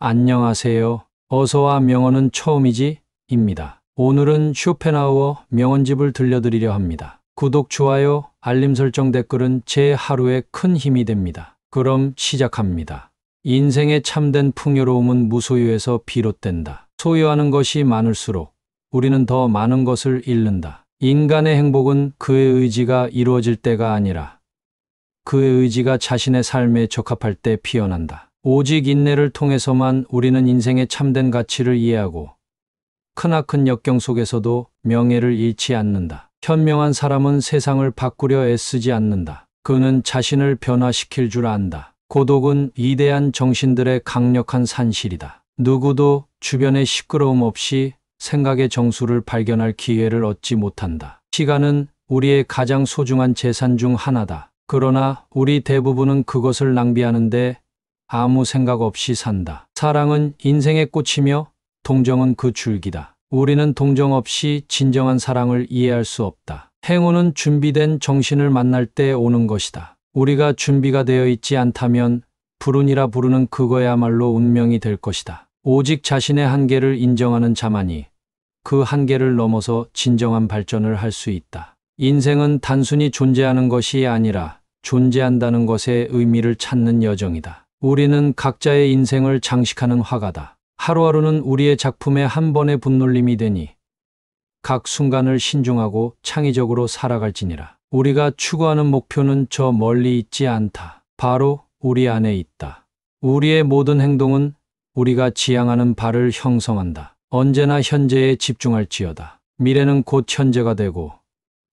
안녕하세요. 어서와 명언은 처음이지? 입니다. 오늘은 쇼펜하우어 명언집을 들려드리려 합니다. 구독, 좋아요, 알림 설정, 댓글은 제 하루에 큰 힘이 됩니다. 그럼 시작합니다. 인생의 참된 풍요로움은 무소유에서 비롯된다. 소유하는 것이 많을수록 우리는 더 많은 것을 잃는다. 인간의 행복은 그의 의지가 이루어질 때가 아니라 그의 의지가 자신의 삶에 적합할 때 피어난다. 오직 인내를 통해서만 우리는 인생의 참된 가치를 이해하고 크나큰 역경 속에서도 명예를 잃지 않는다. 현명한 사람은 세상을 바꾸려 애쓰지 않는다. 그는 자신을 변화시킬 줄 안다. 고독은 위대한 정신들의 강력한 산실이다. 누구도 주변의 시끄러움 없이 생각의 정수를 발견할 기회를 얻지 못한다. 시간은 우리의 가장 소중한 재산 중 하나다. 그러나 우리 대부분은 그것을 낭비하는데 아무 생각 없이 산다. 사랑은 인생의 꽃이며 동정은 그 줄기다. 우리는 동정 없이 진정한 사랑을 이해할 수 없다. 행운은 준비된 정신을 만날 때 오는 것이다. 우리가 준비가 되어 있지 않다면 불운이라 부르는 그거야말로 운명이 될 것이다. 오직 자신의 한계를 인정하는 자만이 그 한계를 넘어서 진정한 발전을 할 수 있다. 인생은 단순히 존재하는 것이 아니라 존재한다는 것의 의미를 찾는 여정이다. 우리는 각자의 인생을 장식하는 화가다. 하루하루는 우리의 작품의 한 번의 분놀림이 되니 각 순간을 신중하고 창의적으로 살아갈지니라. 우리가 추구하는 목표는 저 멀리 있지 않다. 바로 우리 안에 있다. 우리의 모든 행동은 우리가 지향하는 바를 형성한다. 언제나 현재에 집중할지어다. 미래는 곧 현재가 되고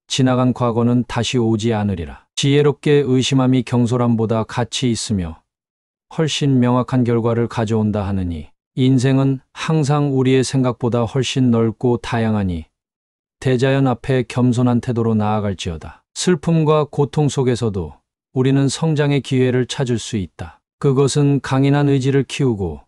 지나간 과거는 다시 오지 않으리라. 지혜롭게 의심함이 경솔함보다 가치 있으며 훨씬 명확한 결과를 가져온다 하느니 인생은 항상 우리의 생각보다 훨씬 넓고 다양하니 대자연 앞에 겸손한 태도로 나아갈지어다. 슬픔과 고통 속에서도 우리는 성장의 기회를 찾을 수 있다. 그것은 강인한 의지를 키우고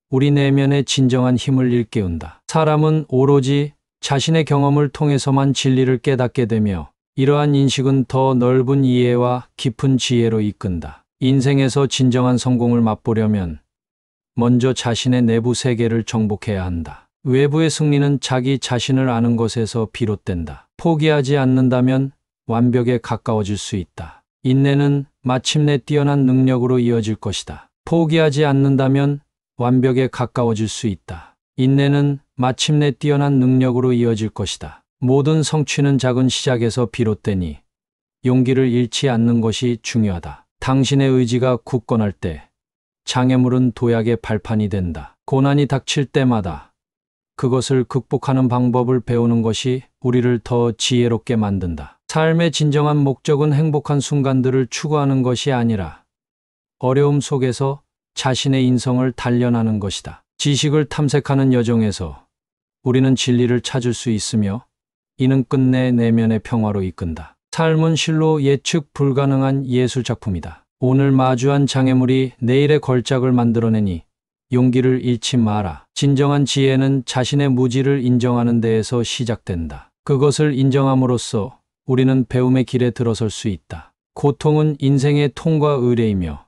우리 내면의 진정한 힘을 일깨운다. 사람은 오로지 자신의 경험을 통해서만 진리를 깨닫게 되며 이러한 인식은 더 넓은 이해와 깊은 지혜로 이끈다. 인생에서 진정한 성공을 맛보려면 먼저 자신의 내부 세계를 정복해야 한다. 외부의 승리는 자기 자신을 아는 것에서 비롯된다. 포기하지 않는다면 완벽에 가까워질 수 있다. 인내는 마침내 뛰어난 능력으로 이어질 것이다. 포기하지 않는다면 완벽에 가까워질 수 있다. 인내는 마침내 뛰어난 능력으로 이어질 것이다. 모든 성취는 작은 시작에서 비롯되니 용기를 잃지 않는 것이 중요하다. 당신의 의지가 굳건할 때 장애물은 도약의 발판이 된다. 고난이 닥칠 때마다 그것을 극복하는 방법을 배우는 것이 우리를 더 지혜롭게 만든다. 삶의 진정한 목적은 행복한 순간들을 추구하는 것이 아니라 어려움 속에서 자신의 인성을 단련하는 것이다. 지식을 탐색하는 여정에서 우리는 진리를 찾을 수 있으며 이는 끝내 내면의 평화로 이끈다. 삶은 실로 예측 불가능한 예술작품이다. 오늘 마주한 장애물이 내일의 걸작을 만들어내니 용기를 잃지 마라. 진정한 지혜는 자신의 무지를 인정하는 데에서 시작된다. 그것을 인정함으로써 우리는 배움의 길에 들어설 수 있다. 고통은 인생의 통과 의례이며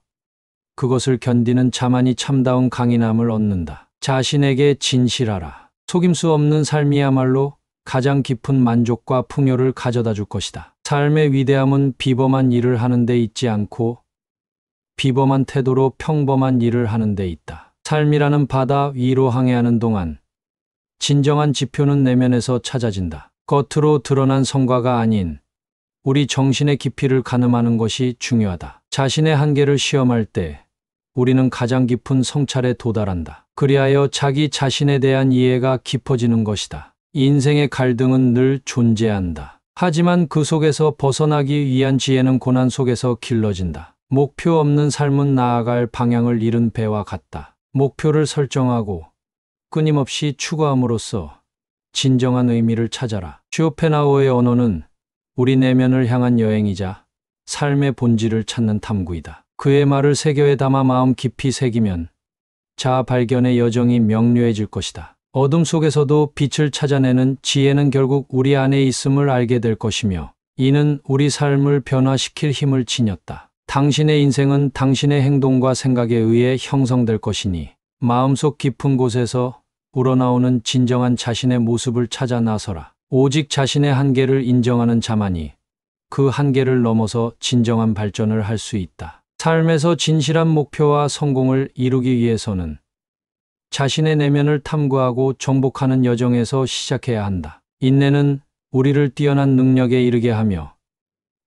그것을 견디는 자만이 참다운 강인함을 얻는다. 자신에게 진실하라. 속임수 없는 삶이야말로 가장 깊은 만족과 풍요를 가져다 줄 것이다. 삶의 위대함은 비범한 일을 하는 데 있지 않고 비범한 태도로 평범한 일을 하는 데 있다. 삶이라는 바다 위로 항해하는 동안 진정한 지표는 내면에서 찾아진다. 겉으로 드러난 성과가 아닌 우리 정신의 깊이를 가늠하는 것이 중요하다. 자신의 한계를 시험할 때 우리는 가장 깊은 성찰에 도달한다. 그리하여 자기 자신에 대한 이해가 깊어지는 것이다. 인생의 갈등은 늘 존재한다. 하지만 그 속에서 벗어나기 위한 지혜는 고난 속에서 길러진다. 목표 없는 삶은 나아갈 방향을 잃은 배와 같다. 목표를 설정하고 끊임없이 추구함으로써 진정한 의미를 찾아라. 쇼펜하우어의 언어는 우리 내면을 향한 여행이자 삶의 본질을 찾는 탐구이다. 그의 말을 세교에 담아 마음 깊이 새기면 자아 발견의 여정이 명료해질 것이다. 어둠 속에서도 빛을 찾아내는 지혜는 결국 우리 안에 있음을 알게 될 것이며 이는 우리 삶을 변화시킬 힘을 지녔다. 당신의 인생은 당신의 행동과 생각에 의해 형성될 것이니 마음속 깊은 곳에서 우러나오는 진정한 자신의 모습을 찾아 나서라. 오직 자신의 한계를 인정하는 자만이 그 한계를 넘어서 진정한 발전을 할 수 있다. 삶에서 진실한 목표와 성공을 이루기 위해서는 자신의 내면을 탐구하고 정복하는 여정에서 시작해야 한다. 인내는 우리를 뛰어난 능력에 이르게 하며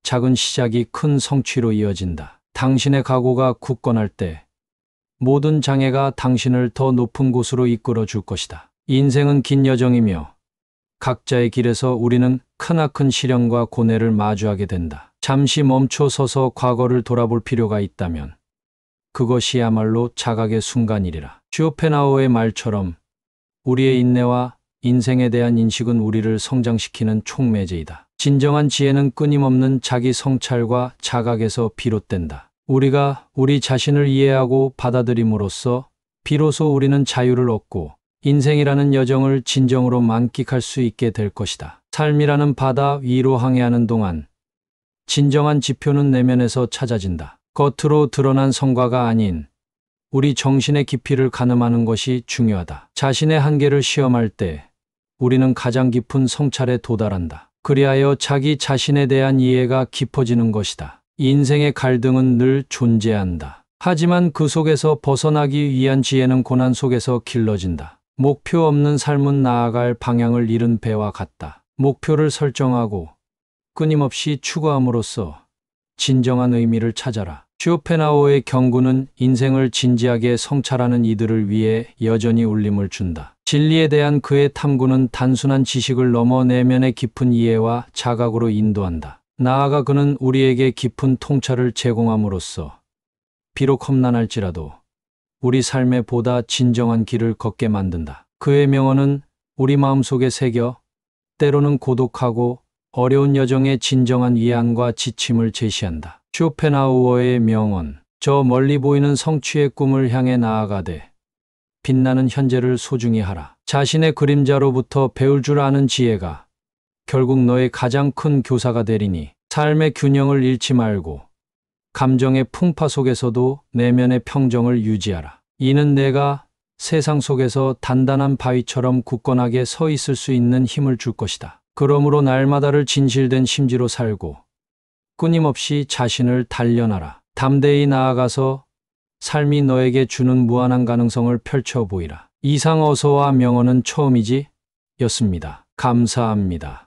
작은 시작이 큰 성취로 이어진다. 당신의 각오가 굳건할 때 모든 장애가 당신을 더 높은 곳으로 이끌어 줄 것이다. 인생은 긴 여정이며 각자의 길에서 우리는 크나큰 시련과 고뇌를 마주하게 된다. 잠시 멈춰 서서 과거를 돌아볼 필요가 있다면 그것이야말로 자각의 순간이리라. 쇼펜하우어의 말처럼 우리의 인내와 인생에 대한 인식은 우리를 성장시키는 촉매제이다. 진정한 지혜는 끊임없는 자기 성찰과 자각에서 비롯된다. 우리가 우리 자신을 이해하고 받아들임으로써 비로소 우리는 자유를 얻고 인생이라는 여정을 진정으로 만끽할 수 있게 될 것이다. 삶이라는 바다 위로 항해하는 동안 진정한 지표는 내면에서 찾아진다. 겉으로 드러난 성과가 아닌 우리 정신의 깊이를 가늠하는 것이 중요하다. 자신의 한계를 시험할 때 우리는 가장 깊은 성찰에 도달한다. 그리하여 자기 자신에 대한 이해가 깊어지는 것이다. 인생의 갈등은 늘 존재한다. 하지만 그 속에서 벗어나기 위한 지혜는 고난 속에서 길러진다. 목표 없는 삶은 나아갈 방향을 잃은 배와 같다. 목표를 설정하고 끊임없이 추구함으로써 진정한 의미를 찾아라. 쇼펜하우어의 경고는 인생을 진지하게 성찰하는 이들을 위해 여전히 울림을 준다. 진리에 대한 그의 탐구는 단순한 지식을 넘어 내면의 깊은 이해와 자각으로 인도한다. 나아가 그는 우리에게 깊은 통찰을 제공함으로써 비록 험난할지라도 우리 삶에 보다 진정한 길을 걷게 만든다. 그의 명언은 우리 마음속에 새겨 때로는 고독하고 어려운 여정의 진정한 위안과 지침을 제시한다. 쇼펜하우어의 명언, 저 멀리 보이는 성취의 꿈을 향해 나아가되 빛나는 현재를 소중히 하라. 자신의 그림자로부터 배울 줄 아는 지혜가 결국 너의 가장 큰 교사가 되리니 삶의 균형을 잃지 말고 감정의 풍파 속에서도 내면의 평정을 유지하라. 이는 내가 세상 속에서 단단한 바위처럼 굳건하게 서 있을 수 있는 힘을 줄 것이다. 그러므로 날마다를 진실된 심지로 살고 끊임없이 자신을 단련하라. 담대히 나아가서 삶이 너에게 주는 무한한 가능성을 펼쳐 보이라. 이상 어서와 명언은 처음이지 였습니다. 감사합니다.